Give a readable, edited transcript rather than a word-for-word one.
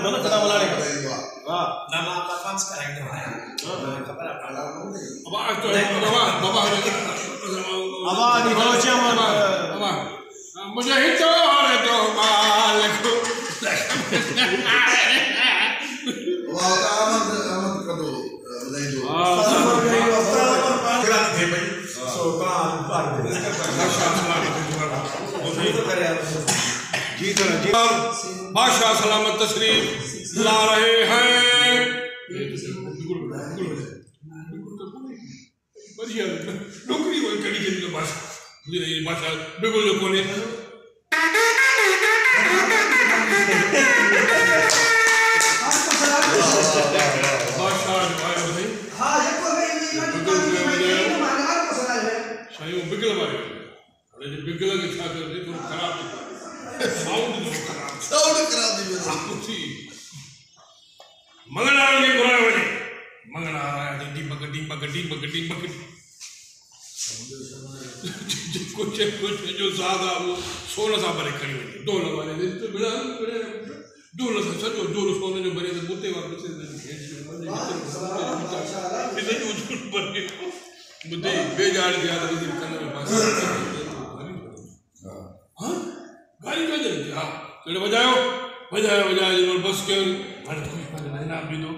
तो ना कदा मलाने का हां nama performance sekarang itu ya kapan apa अब तो बाबा अब दी बच्चे अब मुझे हितो है तो माल को वाह आमद करो नहीं जो kurang deh भाई सो काम कर दे जी बादशाह सलामत तशरीफ ला रहे हैं नौकरी कोई कड़ी के लिए बादशाह बिल्कुल जो कोने बादशाह हां ये को मैं शायद बिगल मारे अरे जो बिगल के साथ करते तो खराब साउंड खराब दी आपसी मंगला के बुलाए वाले मंगला आया डिंग बक कुछ जो ज्यादा वो 16 सा बरे खड़ी हुई दो वाले तो बिना दो सा सजो दो सोने जो बरे मुते वाले से इधर जो पर मुद्दे बेजार दिया था लेकिन कन्ने में पास हां गाड़ी में चलती हां चलो बजाओ बस के भारत को नाम भी दो।